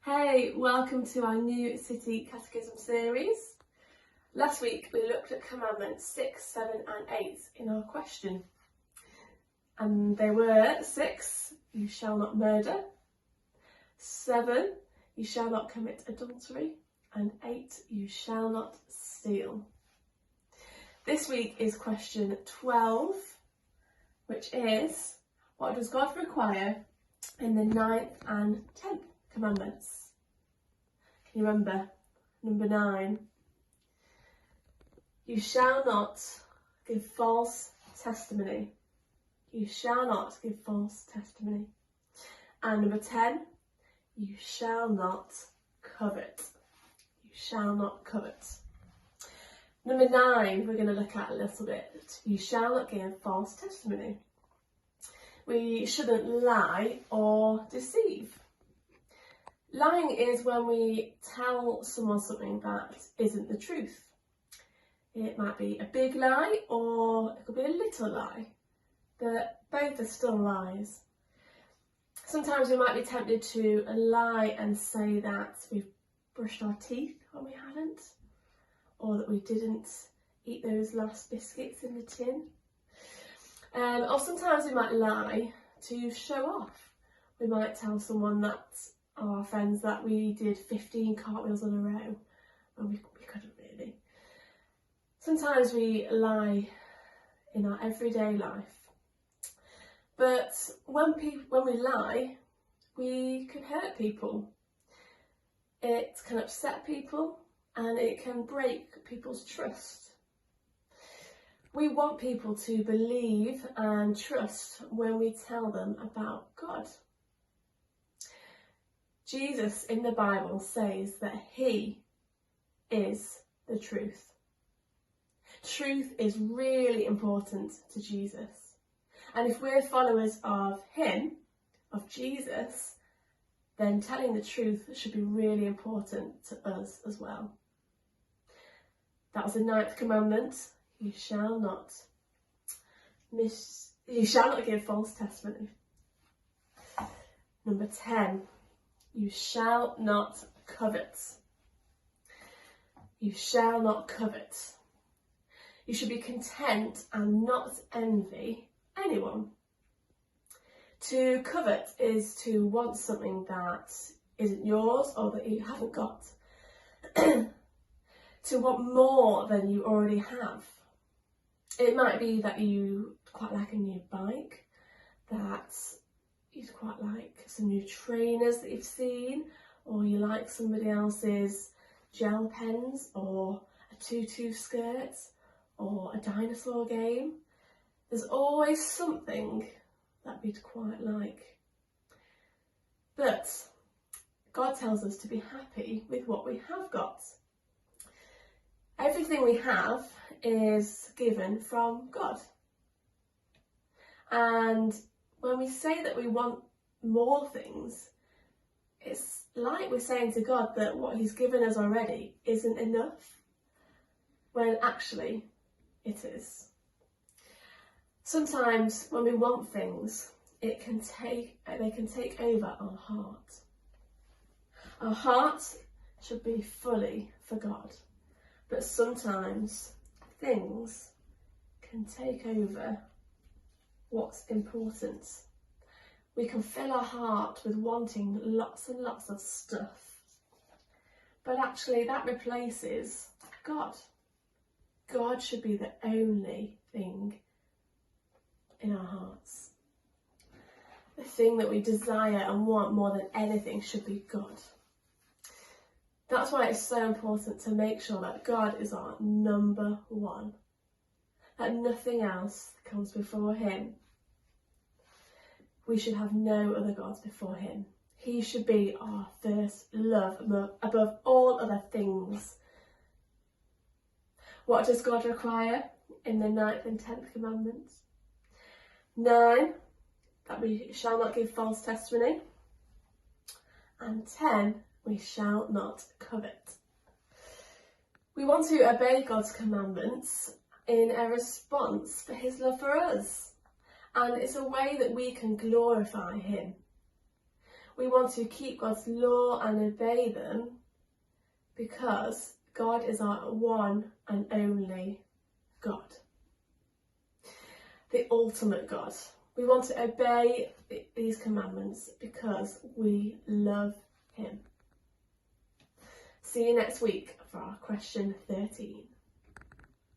Hey, welcome to our new City Catechism series. Last week we looked at commandments 6, 7 and 8 in our question. And they were 6, you shall not murder, 7, you shall not commit adultery, and 8, you shall not steal. This week is question 12, which is, what does God require in the 9th and 10th commandments? Can you remember? Number 9. You shall not give false testimony. You shall not give false testimony. And number 10, you shall not covet. You shall not covet. Number 9, we're going to look at a little bit. You shall not give false testimony. We shouldn't lie or deceive. Lying is when we tell someone something that isn't the truth. It might be a big lie or it could be a little lie, but both are still lies. Sometimes we might be tempted to lie and say that we've brushed our teeth when we haven't, or that we didn't eat those last biscuits in the tin. Or sometimes we might lie to show off. We might tell someone that, our friends, that we did 15 cartwheels in a row when we couldn't really. Sometimes we lie in our everyday life. But when we lie, we can hurt people. It can upset people and it can break people's trust. We want people to believe and trust when we tell them about God. Jesus in the Bible says that he is the truth. Truth is really important to Jesus. And if we're followers of him, of Jesus, then telling the truth should be really important to us as well. That was the 9th commandment. You shall not give false testimony. Number 10, you shall not covet. You shall not covet. You should be content and not envy anyone. To covet is to want something that isn't yours or that you haven't got. To want more than you already have. It might be that you quite like a new bike, that you'd quite like some new trainers that you've seen, or you like somebody else's gel pens, or a tutu skirt, or a dinosaur game. There's always something that we'd quite like. But God tells us to be happy with what we have got. Everything we have is given from God. And when we say that we want more things, it's like we're saying to God that what he's given us already isn't enough, when actually it is. Sometimes when we want things, they can take over our heart. Our heart should be fully for God. But sometimes things can take over what's important. We can fill our heart with wanting lots and lots of stuff. But actually that replaces God. God should be the only thing in our hearts. The thing that we desire and want more than anything should be God. That's why it's so important to make sure that God is our number one, that nothing else comes before him. We should have no other gods before him. He should be our first love above all other things. What does God require in the 9th and 10th commandments? 9, that we shall not give false testimony. And 10, we shall not covet. We want to obey God's commandments in a response for his love for us. And it's a way that we can glorify him. We want to keep God's law and obey them because God is our one and only God, the ultimate God. We want to obey these commandments because we love him. See you next week for our question 13.